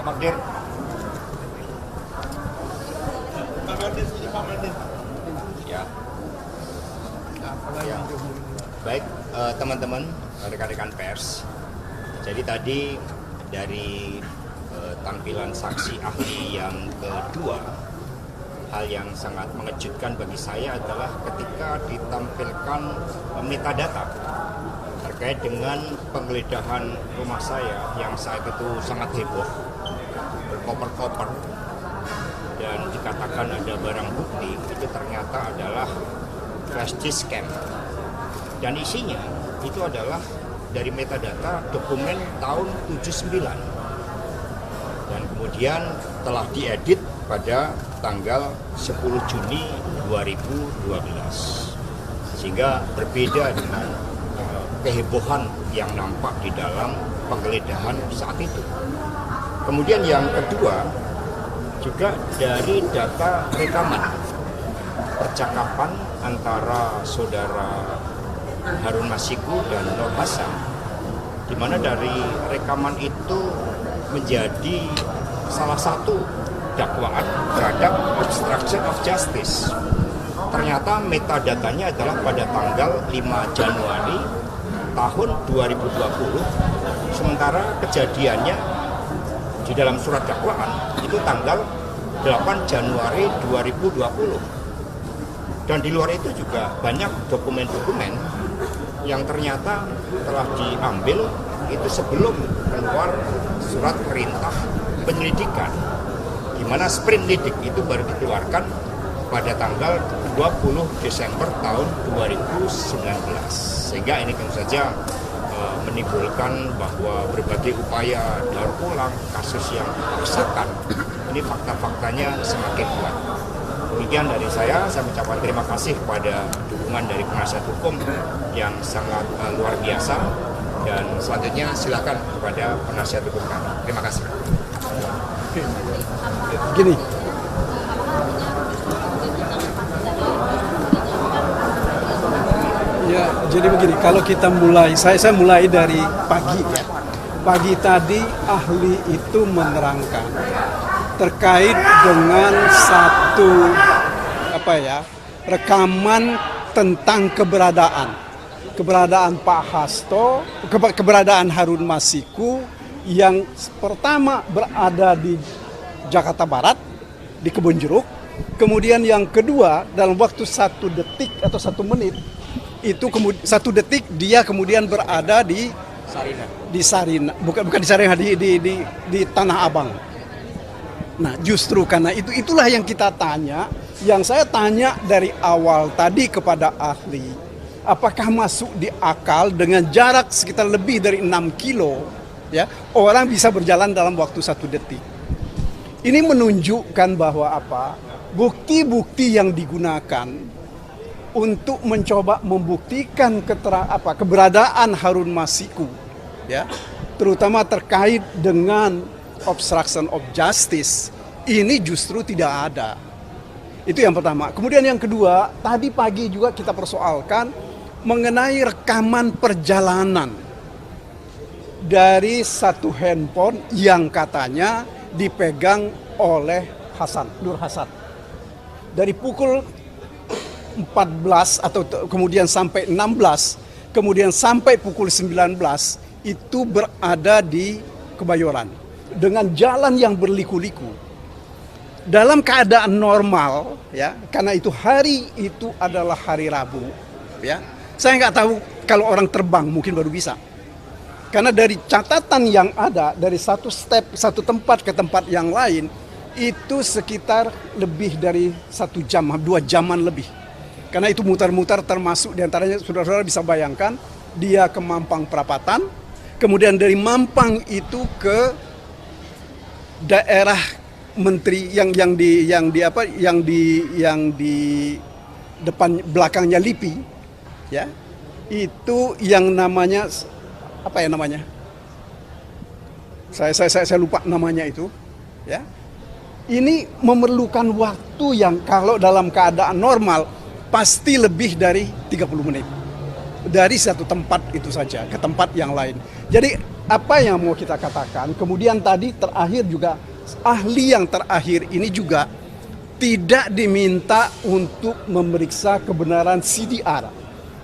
Magdir. Ya. Ya. Baik, teman-teman, rekan-rekan pers. Jadi tadi dari tampilan saksi ahli yang kedua, hal yang sangat mengejutkan bagi saya adalah ketika ditampilkan metadata terkait dengan penggeledahan rumah saya yang saat itu sangat heboh, berkoper-koper, dan dikatakan ada barang bukti. Itu ternyata adalah flash disk scam, dan isinya itu adalah dari metadata dokumen tahun 79 dan kemudian telah diedit pada tanggal 10 Juni 2012, sehingga berbeda dengan kehebohan yang nampak di dalam penggeledahan saat itu. Kemudian yang kedua juga dari data rekaman percakapan antara saudara Harun Masiku dan Nur Hasan, di mana dari rekaman itu menjadi salah satu dakwaan terhadap obstruction of justice. Ternyata metadatanya adalah pada tanggal 5 Januari tahun 2020, sementara kejadiannya di dalam surat dakwaan itu tanggal 8 Januari 2020. Dan di luar itu juga banyak dokumen-dokumen yang ternyata telah diambil itu sebelum keluar surat perintah penyelidikan, di mana sprint itu baru dikeluarkan pada tanggal 20 Desember tahun 2019. Sehingga ini tentu saja menimbulkan bahwa berbagai upaya daur ulang kasus yang dipaksakan, ini fakta-faktanya semakin kuat. Demikian dari saya mengucapkan terima kasih kepada dukungan dari penasihat hukum yang sangat luar biasa, dan selanjutnya silakan kepada penasihat hukum kami. Terima kasih. Gini, ya jadi begini, kalau kita mulai, saya mulai dari pagi ya. Pagi tadi ahli itu menerangkan terkait dengan satu rekaman tentang keberadaan Pak Hasto, keberadaan Harun Masiku yang pertama berada di Jakarta Barat, di Kebun Jeruk. Kemudian yang kedua dalam waktu 1 detik atau 1 menit itu 1 detik dia kemudian berada di Sarinah, bukan di Sarinah, di Tanah Abang. Nah, justru karena itulah yang kita tanya, yang saya tanya dari awal tadi kepada ahli, apakah masuk di akal dengan jarak sekitar lebih dari 6 kilo, ya, orang bisa berjalan dalam waktu 1 detik. Ini menunjukkan bahwa bukti-bukti yang digunakan untuk mencoba membuktikan keberadaan Harun Masiku, ya, terutama terkait dengan obstruction of justice, ini justru tidak ada. Itu yang pertama. Kemudian yang kedua, tadi pagi juga kita persoalkan mengenai rekaman perjalanan dari satu handphone yang katanya dipegang oleh Nur Hasan. Dari pukul 14 atau kemudian sampai 16, kemudian sampai pukul 19 itu berada di Kebayoran dengan jalan yang berliku-liku. Dalam keadaan normal, ya, karena itu hari itu adalah hari Rabu, ya. Saya nggak tahu kalau orang terbang mungkin baru bisa. Karena dari catatan yang ada dari satu tempat ke tempat yang lain itu sekitar lebih dari 1 jam, 2 jaman lebih. Karena itu mutar-mutar, termasuk diantaranya saudara-saudara bisa bayangkan dia ke Mampang Perapatan, kemudian dari Mampang itu ke daerah menteri yang di depan belakangnya LIPI, ya, itu yang namanya saya lupa namanya itu, ya. Ini memerlukan waktu yang kalau dalam keadaan normal pasti lebih dari 30 menit dari satu tempat itu saja ke tempat yang lain. Jadi apa yang mau kita katakan. Kemudian tadi terakhir juga ahli yang terakhir ini juga tidak diminta untuk memeriksa kebenaran CDR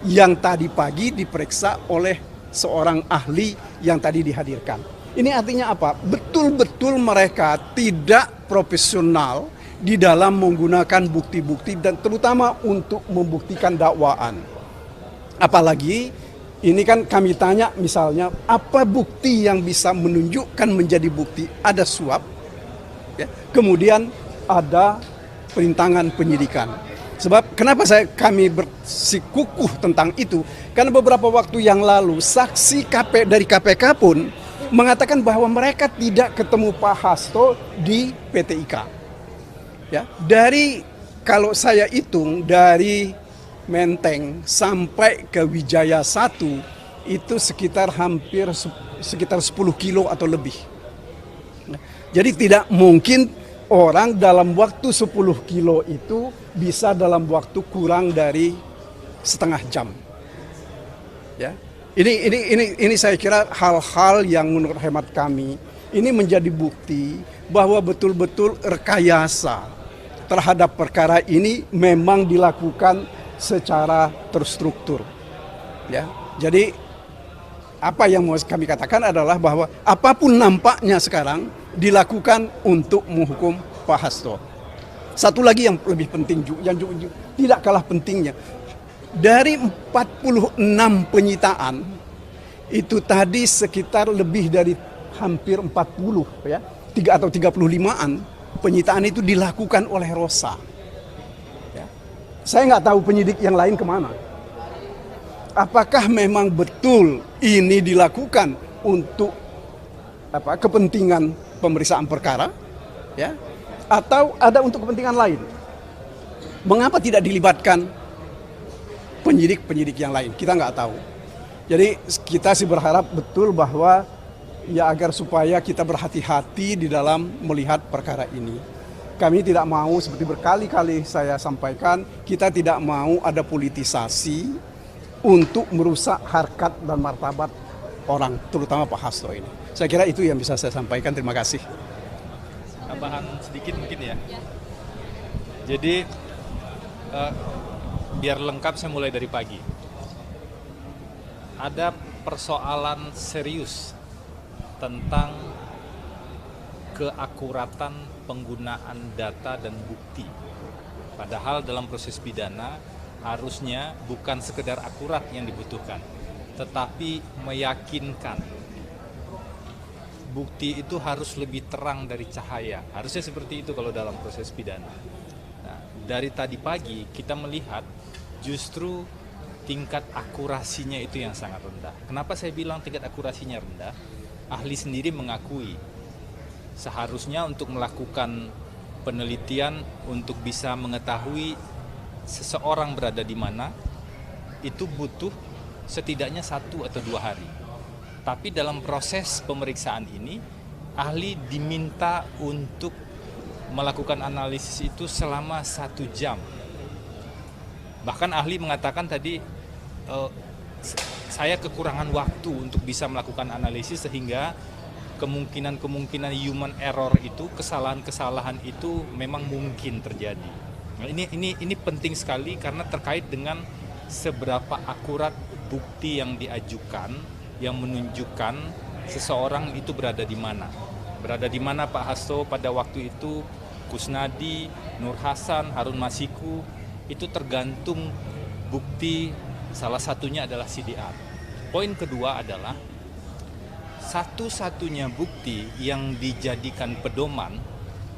yang tadi pagi diperiksa oleh seorang ahli yang tadi dihadirkan. Ini artinya apa? Betul-betul mereka tidak profesional di dalam menggunakan bukti-bukti dan terutama untuk membuktikan dakwaan. Apalagi ini kan kami tanya misalnya apa bukti yang bisa menunjukkan menjadi bukti ada suap, ya, kemudian ada perintangan penyidikan. Sebab kenapa kami bersikukuh tentang itu? Karena beberapa waktu yang lalu saksi dari KPK pun mengatakan bahwa mereka tidak ketemu Pak Hasto di PT IKA. Ya, kalau saya hitung dari Menteng sampai ke Wijaya 1 itu sekitar 10 kilo atau lebih. Jadi tidak mungkin orang dalam waktu 10 kilo itu bisa dalam waktu kurang dari setengah jam. Ya. Ini saya kira hal-hal yang menurut hemat kami ini menjadi bukti bahwa betul-betul rekayasa terhadap perkara ini memang dilakukan secara terstruktur. Ya. Jadi apa yang mau kami katakan adalah bahwa apapun nampaknya sekarang dilakukan untuk menghukum Pak Hasto. Satu lagi yang lebih penting yang tidak kalah pentingnya. Dari 46 penyitaan itu tadi sekitar lebih dari hampir 40 ya, 3 atau 35-an penyitaan itu dilakukan oleh Rosa. Ya. Saya nggak tahu penyidik yang lain kemana. Apakah memang betul ini dilakukan untuk kepentingan pemeriksaan perkara, ya, atau ada untuk kepentingan lain? Mengapa tidak dilibatkan penyidik yang lain? Kita nggak tahu. Jadi kita sih berharap betul bahwa ya agar supaya kita berhati-hati di dalam melihat perkara ini. Kami tidak mau, seperti berkali-kali saya sampaikan, kita tidak mau ada politisasi untuk merusak harkat dan martabat orang, terutama Pak Hasto ini. Saya kira itu yang bisa saya sampaikan. Terima kasih. Tambahan sedikit mungkin ya. Jadi biar lengkap saya mulai dari pagi. Ada persoalan serius tentang keakuratan penggunaan data dan bukti. Padahal dalam proses pidana harusnya bukan sekedar akurat yang dibutuhkan, tetapi meyakinkan. Bukti itu harus lebih terang dari cahaya. Harusnya seperti itu kalau dalam proses pidana. Nah, dari tadi pagi kita melihat justru tingkat akurasinya itu yang sangat rendah. Kenapa saya bilang tingkat akurasinya rendah? Ahli sendiri mengakui seharusnya untuk melakukan penelitian untuk bisa mengetahui seseorang berada di mana itu butuh setidaknya 1 atau 2 hari. Tapi dalam proses pemeriksaan ini ahli diminta untuk melakukan analisis itu selama 1 jam. Bahkan ahli mengatakan tadi saya kekurangan waktu untuk bisa melakukan analisis sehingga kemungkinan human error itu, kesalahan-kesalahan itu memang mungkin terjadi. Nah, ini penting sekali karena terkait dengan seberapa akurat bukti yang diajukan yang menunjukkan seseorang itu berada di mana. Berada di mana Pak Hasto pada waktu itu, Kusnadi, Nur Hasan, Harun Masiku, itu tergantung bukti, salah satunya adalah CDR. Poin kedua adalah satu-satunya bukti yang dijadikan pedoman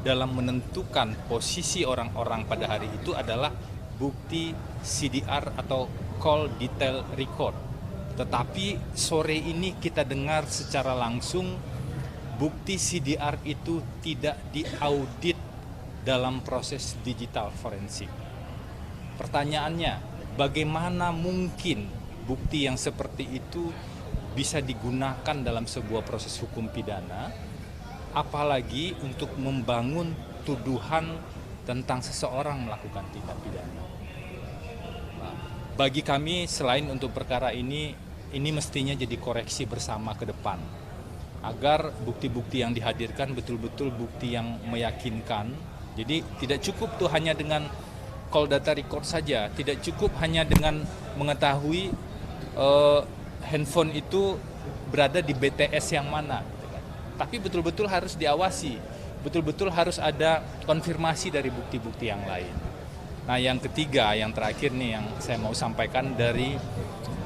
dalam menentukan posisi orang-orang pada hari itu adalah bukti CDR atau call detail record. Tetapi sore ini kita dengar secara langsung bukti CDR itu tidak diaudit dalam proses digital forensik. Pertanyaannya, bagaimana mungkin bukti yang seperti itu bisa digunakan dalam sebuah proses hukum pidana, apalagi untuk membangun tuduhan tentang seseorang melakukan tindak pidana. Nah, bagi kami selain untuk perkara ini mestinya jadi koreksi bersama ke depan. agar bukti-bukti yang dihadirkan betul-betul bukti yang meyakinkan. Jadi tidak cukup tuh hanya dengan call data record saja, tidak cukup hanya dengan mengetahui handphone itu berada di BTS yang mana, gitu kan. Tapi betul-betul harus diawasi, betul-betul harus ada konfirmasi dari bukti-bukti yang lain. Nah, yang ketiga, yang terakhir nih yang saya mau sampaikan dari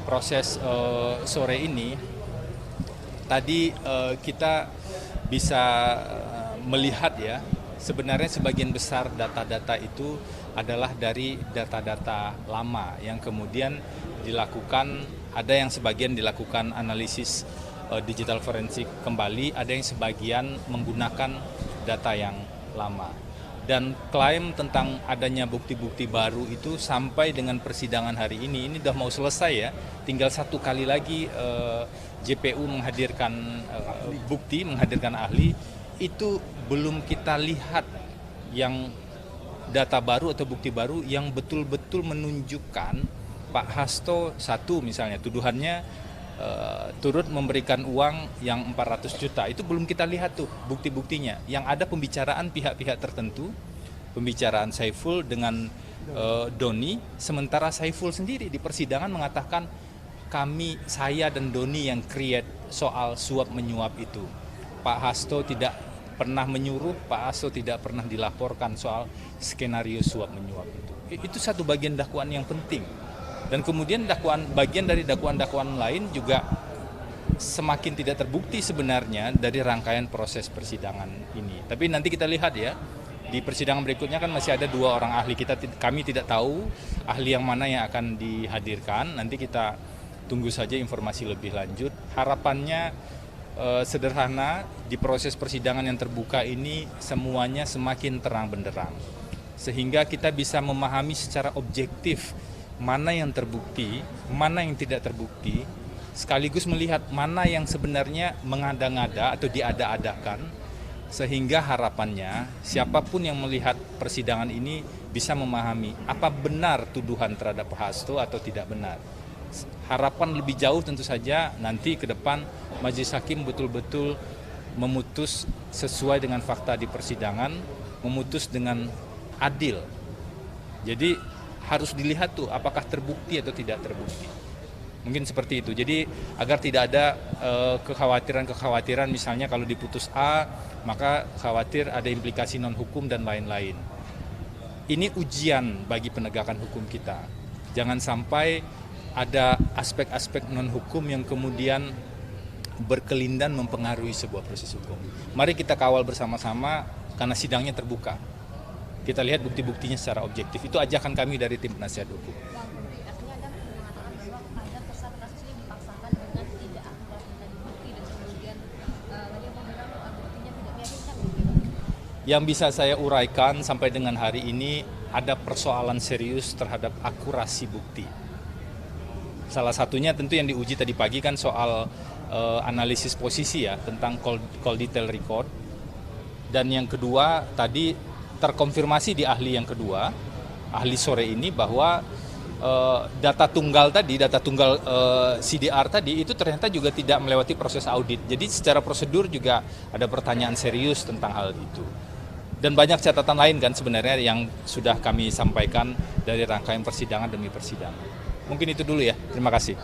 proses sore ini. Tadi kita bisa melihat ya, sebenarnya sebagian besar data-data itu adalah dari data-data lama yang kemudian dilakukan, ada yang sebagian dilakukan analisis digital forensik kembali, ada yang sebagian menggunakan data yang lama. Dan klaim tentang adanya bukti-bukti baru itu sampai dengan persidangan hari ini udah mau selesai ya, tinggal satu kali lagi JPU menghadirkan bukti, menghadirkan ahli, itu belum kita lihat yang data baru atau bukti baru yang betul-betul menunjukkan Pak Hasto satu misalnya tuduhannya turut memberikan uang yang 400 juta, itu belum kita lihat tuh bukti-buktinya. Yang ada pembicaraan pihak-pihak tertentu, pembicaraan Saiful dengan Doni, sementara Saiful sendiri di persidangan mengatakan saya dan Doni yang create soal suap menyuap itu. Pak Hasto tidak pernah menyuruh, Pak Hasto tidak pernah dilaporkan soal skenario suap menyuap itu. Itu satu bagian dakwaan yang penting. Dan kemudian bagian dari dakwaan-dakwaan lain juga semakin tidak terbukti sebenarnya dari rangkaian proses persidangan ini. Tapi nanti kita lihat ya, di persidangan berikutnya kan masih ada 2 orang ahli, kami tidak tahu ahli yang mana yang akan dihadirkan. Nanti kita tunggu saja informasi lebih lanjut. Harapannya sederhana, di proses persidangan yang terbuka ini semuanya semakin terang benderang. Sehingga kita bisa memahami secara objektif mana yang terbukti, mana yang tidak terbukti, sekaligus melihat mana yang sebenarnya mengada-ngada atau diada-adakan, sehingga harapannya siapapun yang melihat persidangan ini bisa memahami apa benar tuduhan terhadap Pak Hasto atau tidak benar. Harapan lebih jauh tentu saja nanti ke depan Majelis Hakim betul-betul memutus sesuai dengan fakta di persidangan, memutus dengan adil. Jadi harus dilihat tuh apakah terbukti atau tidak terbukti. Mungkin seperti itu. Jadi agar tidak ada kekhawatiran-kekhawatiran misalnya kalau diputus A, maka khawatir ada implikasi non-hukum dan lain-lain. Ini ujian bagi penegakan hukum kita. Jangan sampai ada aspek-aspek non-hukum yang kemudian berkelindan mempengaruhi sebuah proses hukum. Mari kita kawal bersama-sama karena sidangnya terbuka. Kita lihat bukti-buktinya secara objektif. Itu ajakan kami dari tim penasihat hukum. Artinya Anda mengatakan bahwa ada kesan kasus ini dipaksakan dengan tidak akurat dan bukti dan kemudian banyak bilang buktinya tidak meyakinkan. Yang bisa saya uraikan sampai dengan hari ini ada persoalan serius terhadap akurasi bukti. Salah satunya tentu yang diuji tadi pagi kan soal analisis posisi ya tentang call detail record. Dan yang kedua tadi terkonfirmasi di ahli yang kedua, ahli sore ini bahwa data tunggal CDR tadi itu ternyata juga tidak melewati proses audit. Jadi secara prosedur juga ada pertanyaan serius tentang hal itu. Dan banyak catatan lain kan sebenarnya yang sudah kami sampaikan dari rangkaian persidangan demi persidangan. Mungkin itu dulu ya. Terima kasih.